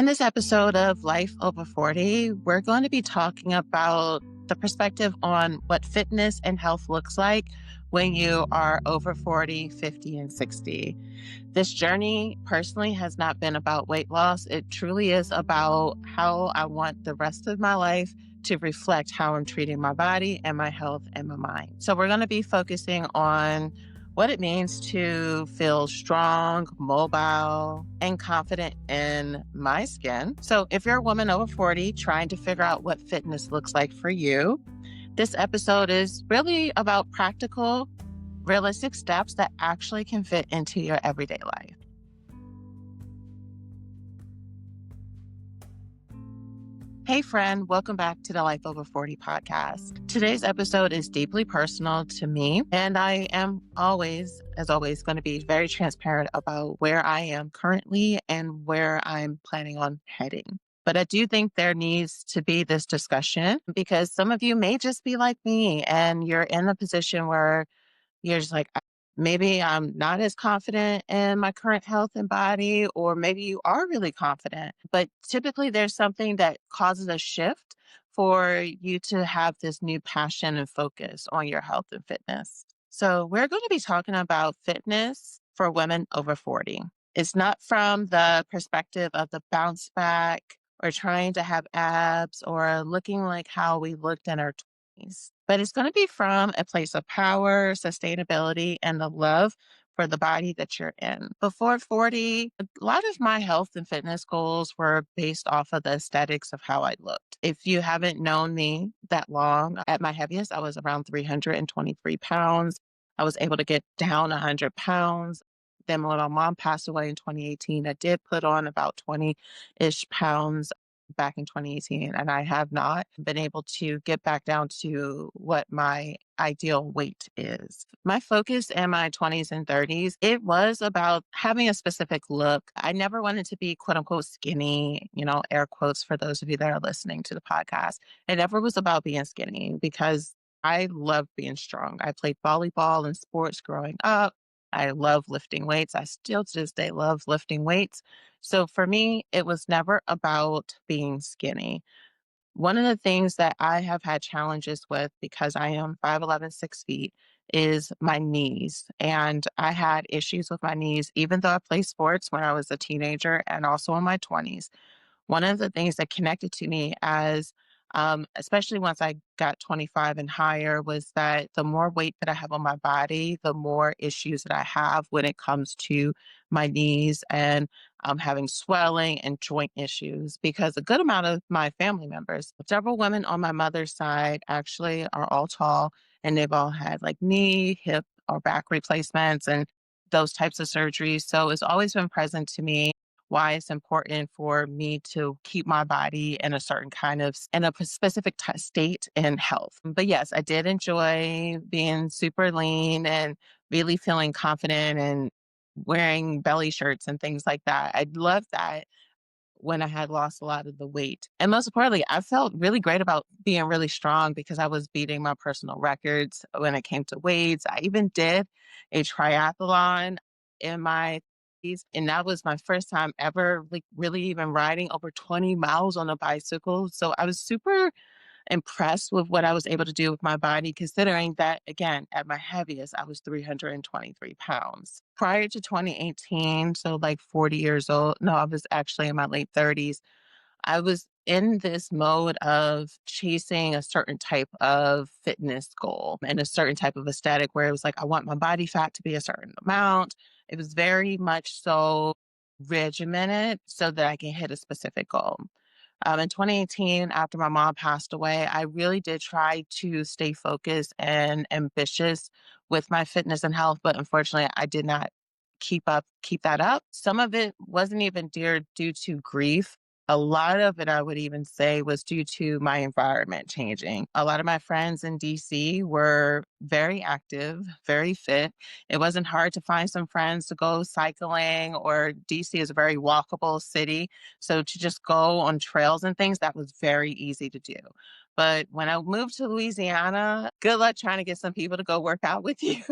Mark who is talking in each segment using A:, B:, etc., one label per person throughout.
A: In this episode of Life Over 40, we're going to be talking about the perspective on what fitness and health looks like when you are over 40, 50, and 60. This journey personally has not been about weight loss. It truly is about how I want the rest of my life to reflect how I'm treating my body and my health and my mind. So we're going to be focusing on what it means to feel strong, mobile, and confident in my skin. So if you're a woman over 40 trying to figure out what fitness looks like for you, this episode is really about practical, realistic steps that actually can fit into your everyday life. Hey, friend, welcome back to the Life Over 40 podcast. Today's episode is deeply personal to me, and I am always, as always, going to be very transparent about where I am currently and where I'm planning on heading. But I do think there needs to be this discussion because some of you may just be like me and you're in a position where you're just like, maybe I'm not as confident in my current health and body, or maybe you are really confident. But typically, there's something that causes a shift for you to have this new passion and focus on your health and fitness. So, we're going to be talking about fitness for women over 40. It's not from the perspective of the bounce back or trying to have abs or looking like how we looked in our 20s, but it's going to be from a place of power, sustainability, and the love for the body that you're in. Before 40, a lot of my health and fitness goals were based off of the aesthetics of how I looked. If you haven't known me that long, at my heaviest, I was around 323 pounds. I was able to get down 100 pounds. Then when my mom passed away in 2018, I did put on about 20-ish pounds back in 2018, and I have not been able to get back down to what my ideal weight is. My focus in my 20s and 30s, it was about having a specific look. I never wanted to be quote unquote skinny, air quotes for those of you that are listening to the podcast. It never was about being skinny because I love being strong. I played volleyball and sports growing up. I love lifting weights. I still to this day love lifting weights. So for me, it was never about being skinny. One of the things that I have had challenges with because I am 5'11", 6 feet, is my knees. And I had issues with my knees, even though I played sports when I was a teenager and also in my 20s. One of the things that connected to me as especially once I got 25 and higher, was that the more weight that I have on my body, the more issues that I have when it comes to my knees and having swelling and joint issues. Because a good amount of my family members, several women on my mother's side, actually are all tall, and they've all had like knee, hip, or back replacements and those types of surgeries. So it's always been present to me why it's important for me to keep my body in a certain kind of in a specific state and health. But yes, I did enjoy being super lean and really feeling confident and wearing belly shirts and things like that. I loved that when I had lost a lot of the weight. And most importantly, I felt really great about being really strong because I was beating my personal records when it came to weights. I even did a triathlon in my 30s, and that was my first time ever like really even riding over 20 miles on a bicycle. So I was super impressed with what I was able to do with my body, considering that, again, at my heaviest, I was 323 pounds. Prior to 2018, so like 40 years old, no, I was actually in my late 30s, I was in this mode of chasing a certain type of fitness goal and a certain type of aesthetic where it was like, I want my body fat to be a certain amount. It was very much so regimented so that I can hit a specific goal. In 2018, after my mom passed away, I really did try to stay focused and ambitious with my fitness and health, but unfortunately, I did not keep that up. Some of it wasn't even due to grief. A lot of it, I would even say, was due to my environment changing. A lot of my friends in DC were very active, very fit. It wasn't hard to find some friends to go cycling, or DC is a very walkable city. So to just go on trails and things, that was very easy to do. But when I moved to Louisiana, good luck trying to get some people to go work out with you.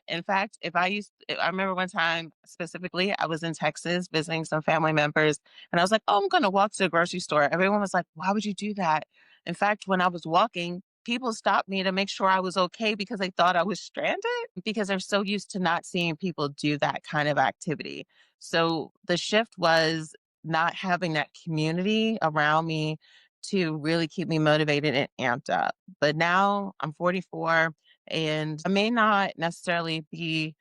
A: In fact, I remember one time specifically, I was in Texas visiting some family members, and I was like, "Oh, I'm going to walk to the grocery store." Everyone was like, "Why would you do that?" In fact, when I was walking, people stopped me to make sure I was okay because they thought I was stranded because they're so used to not seeing people do that kind of activity. So the shift was not having that community around me to really keep me motivated and amped up. But now I'm 44 and I may not necessarily be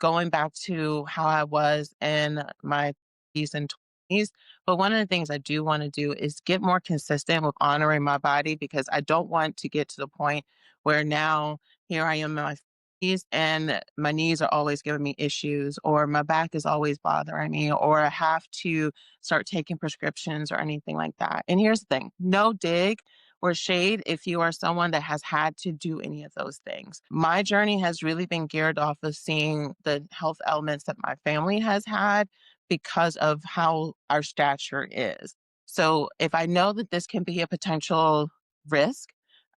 A: going back to how I was in my 30s and 20s. But one of the things I do want to do is get more consistent with honoring my body because I don't want to get to the point where now here I am in my 50s and my knees are always giving me issues or my back is always bothering me or I have to start taking prescriptions or anything like that. And here's the thing, no dig or shade if you are someone that has had to do any of those things. My journey has really been geared off of seeing the health elements that my family has had because of how our stature is. So if I know that this can be a potential risk,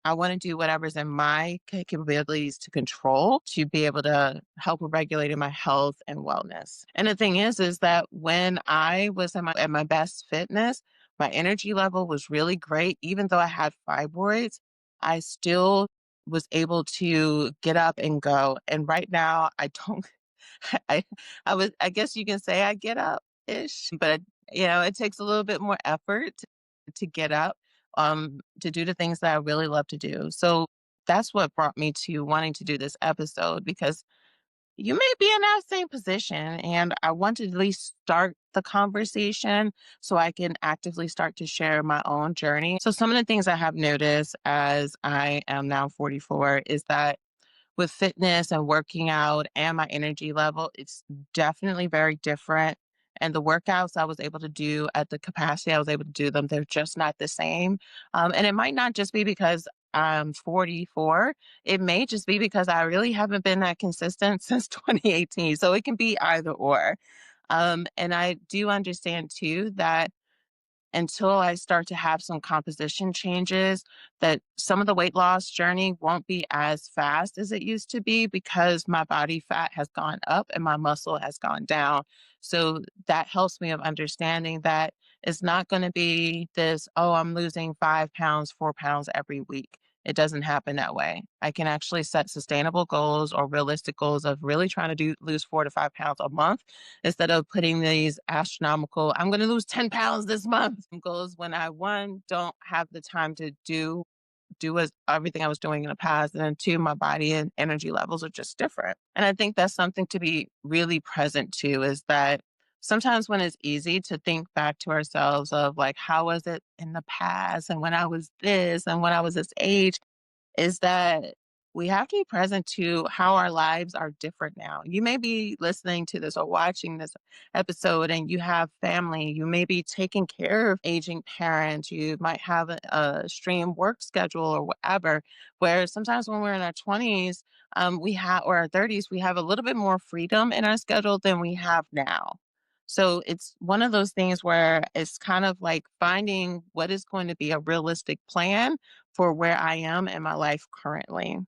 A: I want to do whatever's in my capabilities to control to be able to help with regulating my health and wellness. And the thing is that when I was at my best fitness, my energy level was really great. Even though I had fibroids, I still was able to get up and go. And right now, I don't. I I guess you can say I get up ish, but it takes a little bit more effort to get up, to do the things that I really love to do. So that's what brought me to wanting to do this episode because you may be in that same position. And I want to at least start the conversation so I can actively start to share my own journey. So, some of the things I have noticed as I am now 44 is that with fitness and working out and my energy level, it's definitely very different. And the workouts I was able to do at the capacity I was able to do them, they're just not the same. And it might not just be because I'm 44. It may just be because I really haven't been that consistent since 2018. So it can be either or. And I do understand too that until I start to have some composition changes, that some of the weight loss journey won't be as fast as it used to be because my body fat has gone up and my muscle has gone down. So that helps me of understanding that it's not going to be this, oh, I'm losing 5 pounds, 4 pounds every week. It doesn't happen that way. I can actually set sustainable goals or realistic goals of really trying to lose 4 to 5 pounds a month instead of putting these astronomical, I'm going to lose 10 pounds this month goals when I, one, don't have the time to do as everything I was doing in the past. And then two, my body and energy levels are just different. And I think that's something to be really present to is that sometimes when it's easy to think back to ourselves of like, how was it in the past and when I was this and when I was this age, is that we have to be present to how our lives are different now. You may be listening to this or watching this episode and you have family. You may be taking care of aging parents. You might have a stream work schedule or whatever, where sometimes when we're in our 20s, we have or our 30s, we have a little bit more freedom in our schedule than we have now. So it's one of those things where it's kind of like finding what is going to be a realistic plan for where I am in my life currently.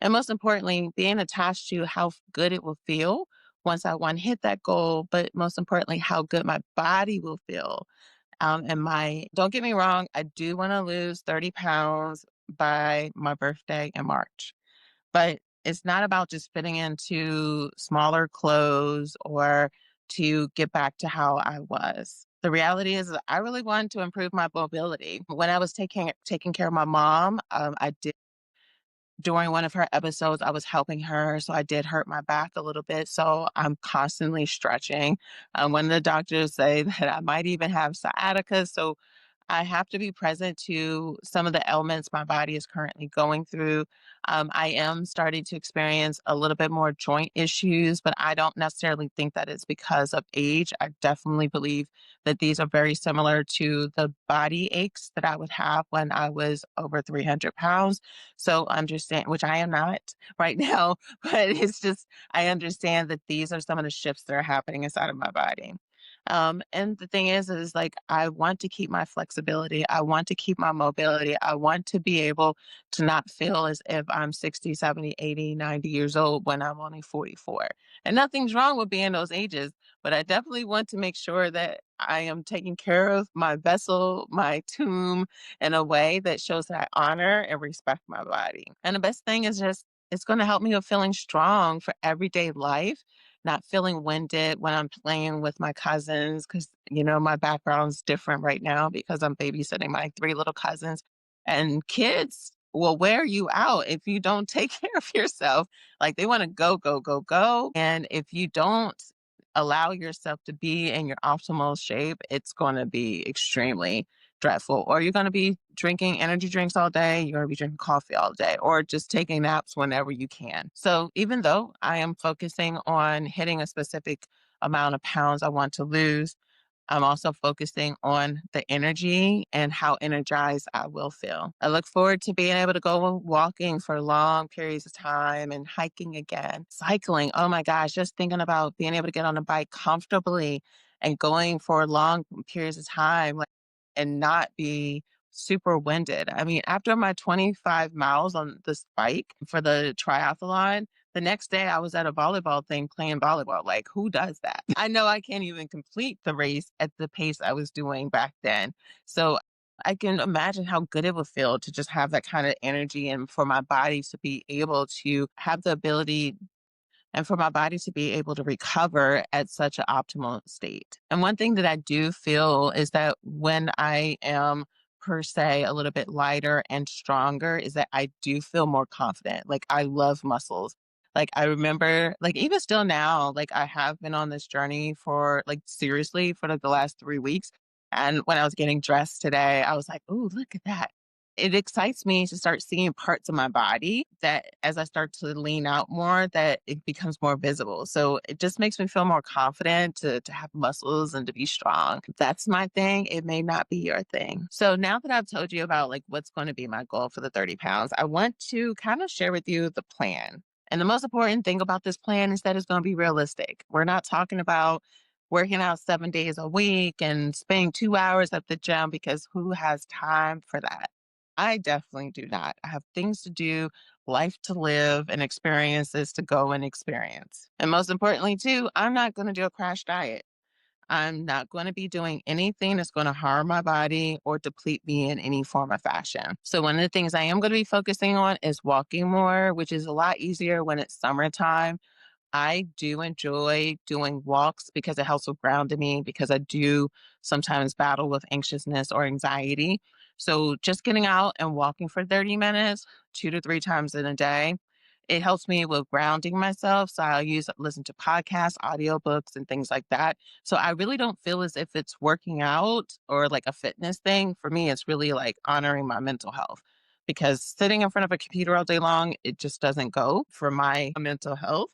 A: And most importantly, being attached to how good it will feel once I one hit that goal, but most importantly, how good my body will feel. And don't get me wrong, I do want to lose 30 pounds by my birthday in March. But it's not about just fitting into smaller clothes or to get back to how I was. The reality is that I really wanted to improve my mobility. When I was taking care of my mom, I did during one of her episodes, I was helping her, so I did hurt my back a little bit. So I'm constantly stretching. One of the doctors say that I might even have sciatica. So I have to be present to some of the ailments my body is currently going through. I am starting to experience a little bit more joint issues, but I don't necessarily think that it's because of age. I definitely believe that these are very similar to the body aches that I would have when I was over 300 pounds. So understand, which I am not right now, but it's just, I understand that these are some of the shifts that are happening inside of my body. And the thing is like I want to keep my flexibility. I want to keep my mobility. I want to be able to not feel as if I'm 60, 70, 80, 90 years old when I'm only 44. And nothing's wrong with being those ages, but I definitely want to make sure that I am taking care of my vessel, my tomb in a way that shows that I honor and respect my body. And the best thing is just it's going to help me with feeling strong for everyday life, not feeling winded when I'm playing with my cousins because, my background's different right now because I'm babysitting my three little cousins. And kids will wear you out if you don't take care of yourself. Like they want to go, go, go, go. And if you don't allow yourself to be in your optimal shape, it's going to be extremely dreadful. Or you're going to be drinking energy drinks all day, you're going to be drinking coffee all day, or just taking naps whenever you can. So, even though I am focusing on hitting a specific amount of pounds I want to lose, I'm also focusing on the energy and how energized I will feel. I look forward to being able to go walking for long periods of time and hiking again. Cycling, oh my gosh, just thinking about being able to get on a bike comfortably and going for long periods of time and not be super winded. I mean, after my 25 miles on this bike for the triathlon, the next day I was at a volleyball thing playing volleyball. Like, who does that? I know I can't even complete the race at the pace I was doing back then. So I can imagine how good it would feel to just have that kind of energy and for my body to be able to have the ability and for my body to be able to recover at such an optimal state. And one thing that I do feel is that when I am per se a little bit lighter and stronger is that I do feel more confident. Like I love muscles. Like I remember like even still now, like I have been on this journey for like seriously for like the last 3 weeks. And when I was getting dressed today, I was like, oh, look at that. It excites me to start seeing parts of my body that as I start to lean out more, that it becomes more visible. So it just makes me feel more confident to have muscles and to be strong. If that's my thing. It may not be your thing. So now that I've told you about like what's going to be my goal for the 30 pounds, I want to kind of share with you the plan. And the most important thing about this plan is that it's going to be realistic. We're not talking about working out 7 days a week and spending 2 hours at the gym because who has time for that? I definitely do not. I have things to do, life to live, and experiences to go and experience. And most importantly, too, I'm not going to do a crash diet. I'm not going to be doing anything that's going to harm my body or deplete me in any form or fashion. So, one of the things I am going to be focusing on is walking more, which is a lot easier when it's summertime. I do enjoy doing walks because it helps with grounding me because I do sometimes battle with anxiousness or anxiety. So just getting out and walking for 30 minutes, 2 to 3 times in a day, it helps me with grounding myself. So I'll listen to podcasts, audiobooks, and things like that. So I really don't feel as if it's working out or like a fitness thing. For me, it's really like honoring my mental health because sitting in front of a computer all day long, it just doesn't go for my mental health,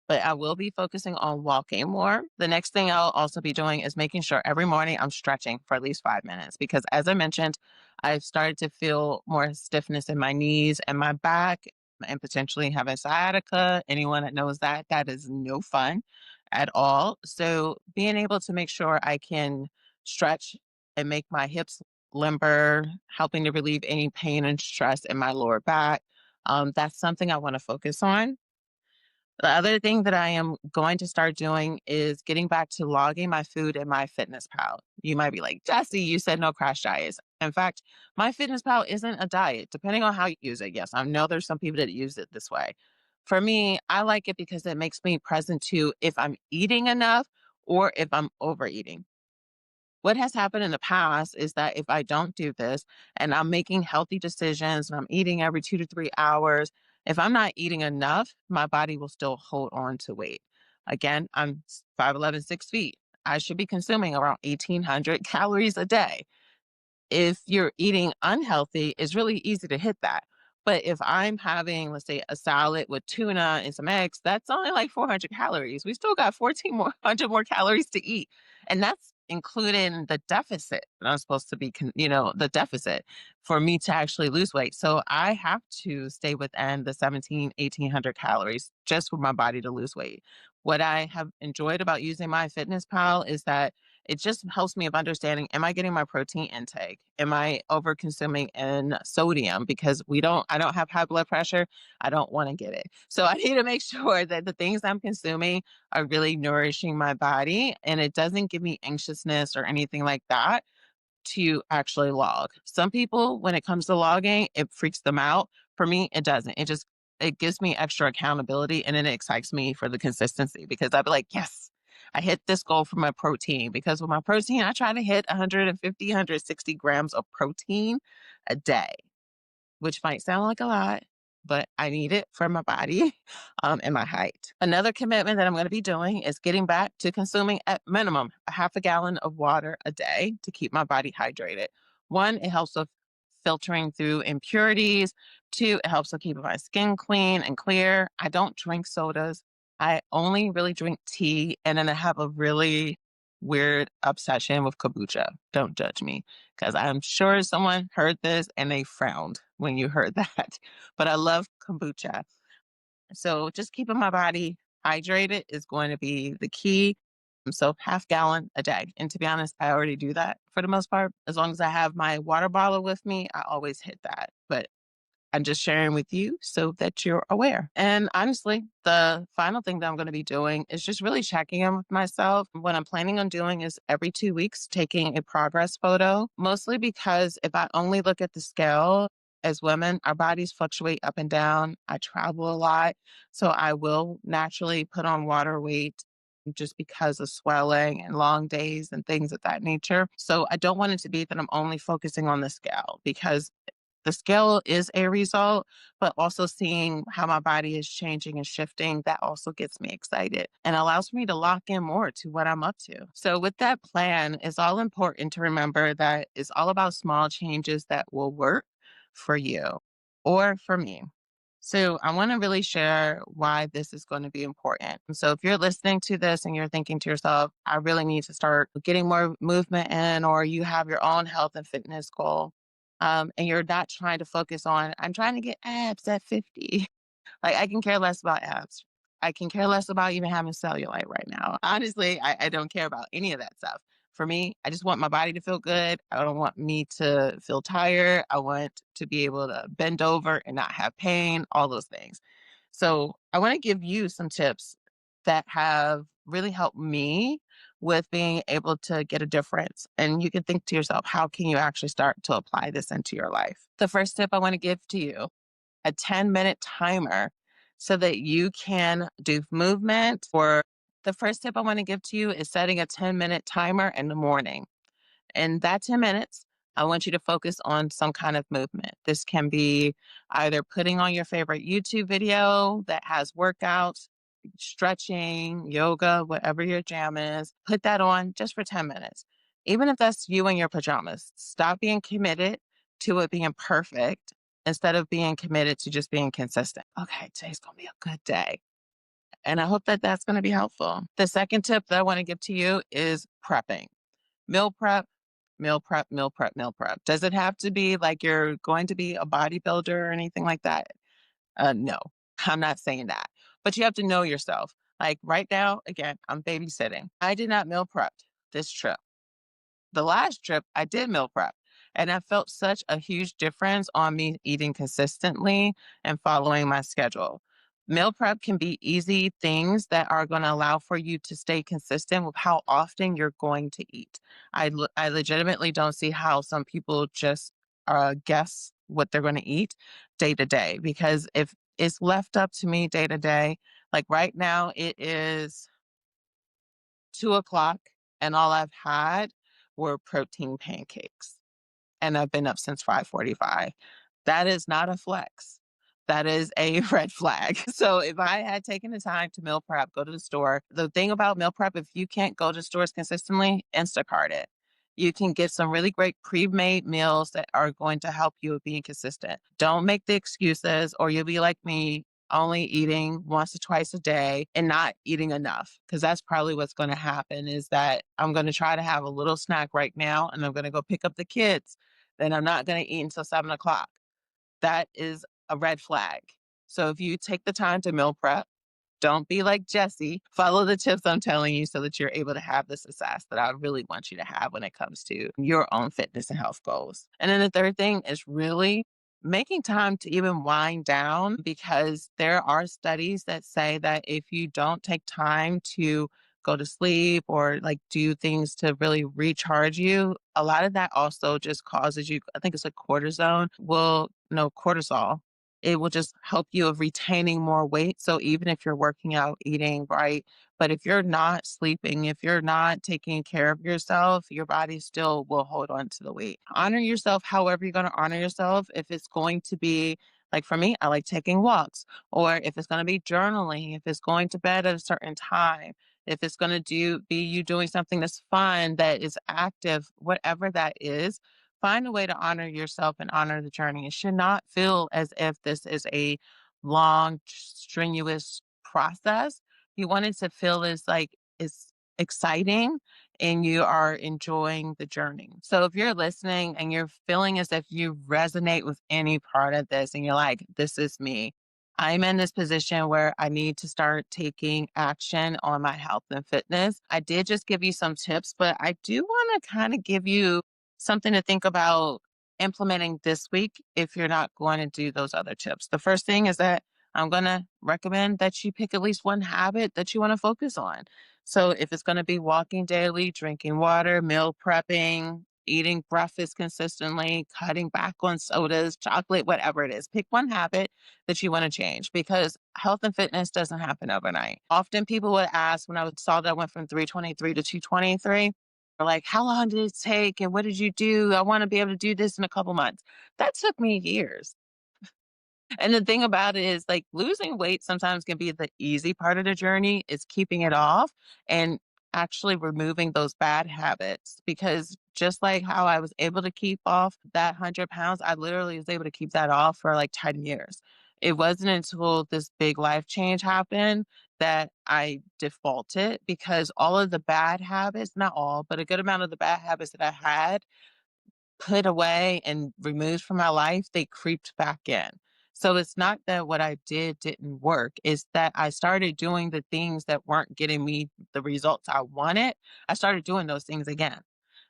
A: but I will be focusing on walking more. The next thing I'll also be doing is making sure every morning I'm stretching for at least 5 minutes because, as I mentioned, I've started to feel more stiffness in my knees and my back and potentially having sciatica. Anyone that knows that, that is no fun at all. So, being able to make sure I can stretch and make my hips limber, helping to relieve any pain and stress in my lower back. That's something I want to focus on. The other thing that I am going to start doing is getting back to logging my food in my fitness pal. You might be like, Jesse, you said no crash diets. In fact, my fitness pal isn't a diet, depending on how you use it. Yes, I know there's some people that use it this way. For me, I like it because it makes me present to if I'm eating enough or if I'm overeating. What has happened in the past is that if I don't do this and I'm making healthy decisions and I'm eating every 2 to 3 hours, if I'm not eating enough, my body will still hold on to weight. Again, I'm 5'11", 6 feet. I should be consuming around 1,800 calories a day. If you're eating unhealthy, it's really easy to hit that. But if I'm having, let's say, a salad with tuna and some eggs, that's only like 400 calories. We still got 14 more hundred more calories to eat. And that's including the deficit. And I'm supposed to be, the deficit for me to actually lose weight. So I have to stay within the 1,700, 1,800 calories just for my body to lose weight. What I have enjoyed about using my fitness pal is that It just helps me of understanding, am I getting my protein intake? Am I over consuming in sodium? Because I don't have high blood pressure. I don't want to get it. So I need to make sure that the things I'm consuming are really nourishing my body and it doesn't give me anxiousness or anything like that to actually log. Some people, when it comes to logging, it freaks them out. For me, it doesn't. It gives me extra accountability and it excites me for the consistency because I'd be like, yes, I hit this goal for my protein. Because with my protein, I try to hit 150, 160 grams of protein a day, which might sound like a lot, but I need it for my body and my height. Another commitment that I'm going to be doing is getting back to consuming at minimum a half a gallon of water a day to keep my body hydrated. One, it helps with filtering through impurities. Two, it helps with keeping my skin clean and clear. I don't drink sodas. I only really drink tea. And then I have a really weird obsession with kombucha. Don't judge me because I'm sure someone heard this and they frowned when you heard that. But I love kombucha. So just keeping my body hydrated is going to be the key. So half gallon a day. And to be honest, I already do that for the most part. As long as I have my water bottle with me, I always hit that. But I'm just sharing with you so that you're aware. And honestly, the final thing that I'm going to be doing is just really checking in with myself. What I'm planning on doing is every 2 weeks taking a progress photo, mostly because if I only look at the scale, as women, our bodies fluctuate up and down. I travel a lot. So I will naturally put on water weight just because of swelling and long days and things of that nature. So I don't want it to be that I'm only focusing on the scale because the scale is a result, but also seeing how my body is changing and shifting, that also gets me excited and allows me to lock in more to what I'm up to. So, with that plan, it's all important to remember that it's all about small changes that will work for you or for me. So, I want to really share why this is going to be important. So, if you're listening to this and you're thinking to yourself, I really need to start getting more movement in, or you have your own health and fitness goal, and you're not trying to focus on, I'm trying to get abs at 50. Like, I can care less about abs. I can care less about even having cellulite right now. Honestly, I don't care about any of that stuff. For me, I just want my body to feel good. I don't want me to feel tired. I want to be able to bend over and not have pain, all those things. So, I want to give you some tips that have really helped me with being able to get a difference. And you can think to yourself, how can you actually start to apply this into your life? The first tip I want to give to you, a 10-minute timer so that you can do movement. Or the first tip I want to give to you is setting a 10-minute timer in the morning. In that 10 minutes, I want you to focus on some kind of movement. This can be either putting on your favorite YouTube video that has workouts, stretching, yoga, whatever your jam is. Put that on just for 10 minutes. Even if that's you in your pajamas, stop being committed to it being perfect instead of being committed to just being consistent. Okay, today's going to be a good day. And I hope that that's going to be helpful. The second tip that I want to give to you is prepping. Meal prep, meal prep, meal prep, meal prep. Does it have to be like you're going to be a bodybuilder or anything like that? No, I'm not saying that. But you have to know yourself. Like right now, again, I'm babysitting. I did not meal prep this trip. The last trip, I did meal prep. And I felt such a huge difference on me eating consistently and following my schedule. Meal prep can be easy things that are going to allow for you to stay consistent with how often you're going to eat. I legitimately don't see how some people just guess what they're going to eat day to day. Because if it's left up to me day to day, like right now, it is 2 o'clock and all I've had were protein pancakes and I've been up since 5:45. That is not a flex. That is a red flag. So if I had taken the time to meal prep, go to the store, the thing about meal prep, if you can't go to stores consistently, Instacart it. You can get some really great pre-made meals that are going to help you with being consistent. Don't make the excuses or you'll be like me, only eating once or twice a day and not eating enough. Because that's probably what's going to happen is that I'm going to try to have a little snack right now and I'm going to go pick up the kids. Then I'm not going to eat until 7 o'clock. That is a red flag. So if you take the time to meal prep, Don't be like Jesse. Follow the tips I'm telling you so that you're able to have the success that I really want you to have when it comes to your own fitness and health goals. And then the third thing is really making time to even wind down, because there are studies that say that if you don't take time to go to sleep or like do things to really recharge you, a lot of that also just causes you, I think it's like cortisone, will, no, cortisol. It will just help you of retaining more weight. So even if you're working out, eating right, but if you're not sleeping, if you're not taking care of yourself, your body still will hold on to the weight. Honor yourself however you're going to honor yourself. If it's going to be like for me, I like taking walks, or if it's going to be journaling, if it's going to bed at a certain time, if it's going to be you doing something that's fun, that is active, whatever that is, find a way to honor yourself and honor the journey. It should not feel as if this is a long, strenuous process. You want it to feel as like it's exciting and you are enjoying the journey. So if you're listening and you're feeling as if you resonate with any part of this and you're like, this is me, I'm in this position where I need to start taking action on my health and fitness. I did just give you some tips, but I do want to kind of give you something to think about implementing this week if you're not going to do those other tips. The first thing is that I'm going to recommend that you pick at least one habit that you want to focus on. So if it's going to be walking daily, drinking water, meal prepping, eating breakfast consistently, cutting back on sodas, chocolate, whatever it is, pick one habit that you want to change, because health and fitness doesn't happen overnight. Often people would ask, when saw that I went from 323 to 223, they're like, how long did it take? And what did you do? I want to be able to do this in a couple months. That took me years. And the thing about it is, like, losing weight sometimes can be the easy part of the journey. Is keeping it off and actually removing those bad habits. Because just like how I was able to keep off that 100 pounds, I literally was able to keep that off for like 10 years. It wasn't until this big life change happened that I defaulted, because all of the bad habits, not all, but a good amount of the bad habits that I had put away and removed from my life, they creeped back in. So it's not that what I did didn't work, it's that I started doing the things that weren't getting me the results I wanted. I started doing those things again.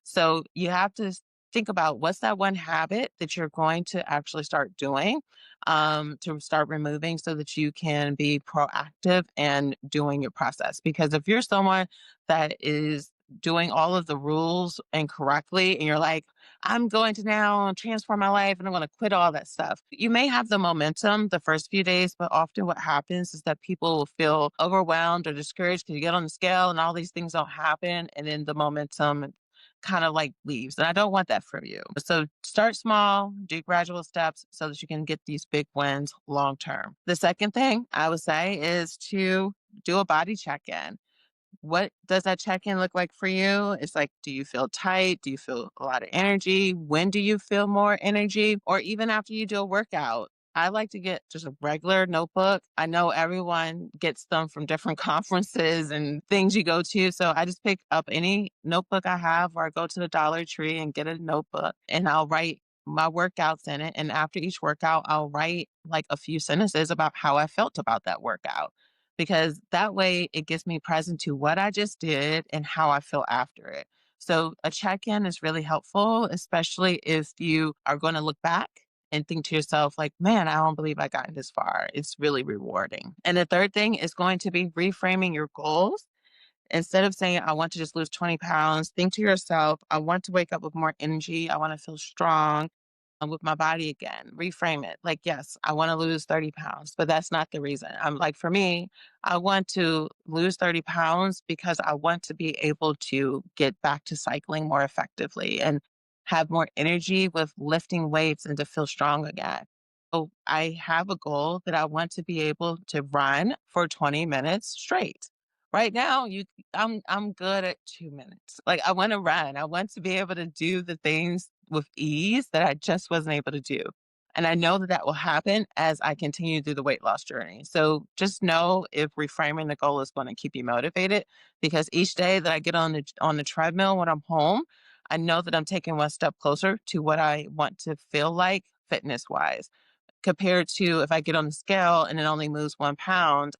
A: So you have to think about what's that one habit that you're going to actually start doing, to start removing, so that you can be proactive and doing your process. Because if you're someone that is doing all of the rules incorrectly and you're like, I'm going to now transform my life and I'm going to quit all that stuff. You may have the momentum the first few days, but often what happens is that people will feel overwhelmed or discouraged because you get on the scale and all these things don't happen. And then the momentum kind of like leaves. And I don't want that for you. So start small, do gradual steps so that you can get these big wins long term. The second thing I would say is to do a body check in. What does that check-in look like for you? It's like, do you feel tight? Do you feel a lot of energy? When do you feel more energy? Or even after you do a workout. I like to get just a regular notebook. I know everyone gets them from different conferences and things you go to. So I just pick up any notebook I have, or I go to the Dollar Tree and get a notebook and I'll write my workouts in it. And after each workout, I'll write like a few sentences about how I felt about that workout, because that way it gets me present to what I just did and how I feel after it. So a check in is really helpful, especially if you are going to look back and think to yourself, like, man, I don't believe I got this far. It's really rewarding. And the third thing is going to be reframing your goals. Instead of saying, I want to just lose 20 pounds, think to yourself, I want to wake up with more energy. I want to feel strong with my body again. Reframe it. Like, yes, I want to lose 30 pounds, but that's not the reason. I'm like, for me, I want to lose 30 pounds because I want to be able to get back to cycling more effectively and have more energy with lifting weights and to feel strong again. So I have a goal that I want to be able to run for 20 minutes straight. Right now, I'm good at 2 minutes. Like, I want to run. I want to be able to do the things with ease that I just wasn't able to do. And I know that that will happen as I continue through the weight loss journey. So just know if reframing the goal is going to keep you motivated, because each day that I get on the treadmill when I'm home, I know that I'm taking one step closer to what I want to feel like fitness wise, compared to if I get on the scale and it only moves 1 pound.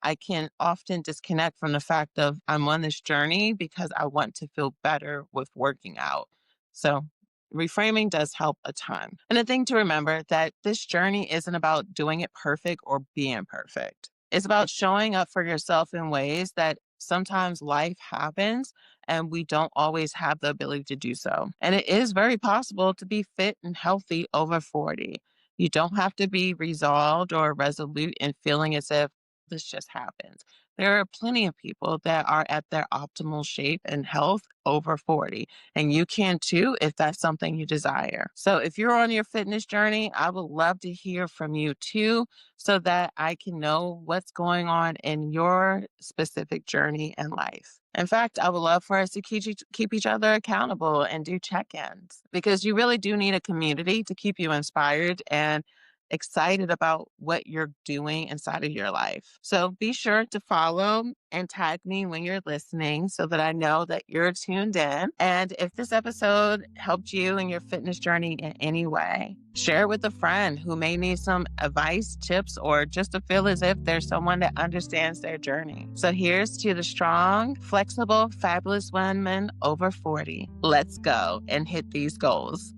A: I can often disconnect from the fact of I'm on this journey because I want to feel better with working out. So reframing does help a ton. And the thing to remember that this journey isn't about doing it perfect or being perfect. It's about showing up for yourself in ways that sometimes life happens and we don't always have the ability to do so. And it is very possible to be fit and healthy over 40. You don't have to be resolved or resolute in feeling as if this just happens. There are plenty of people that are at their optimal shape and health over 40, and you can too if that's something you desire. So, if you're on your fitness journey, I would love to hear from you too, so that I can know what's going on in your specific journey in life. In fact, I would love for us to keep each other accountable and do check ins because you really do need a community to keep you inspired and excited about what you're doing inside of your life. So be sure to follow and tag me when you're listening so that I know that you're tuned in. And if this episode helped you in your fitness journey in any way, share it with a friend who may need some advice, tips, or just to feel as if there's someone that understands their journey. So here's to the strong, flexible, fabulous women over 40. Let's go and hit these goals.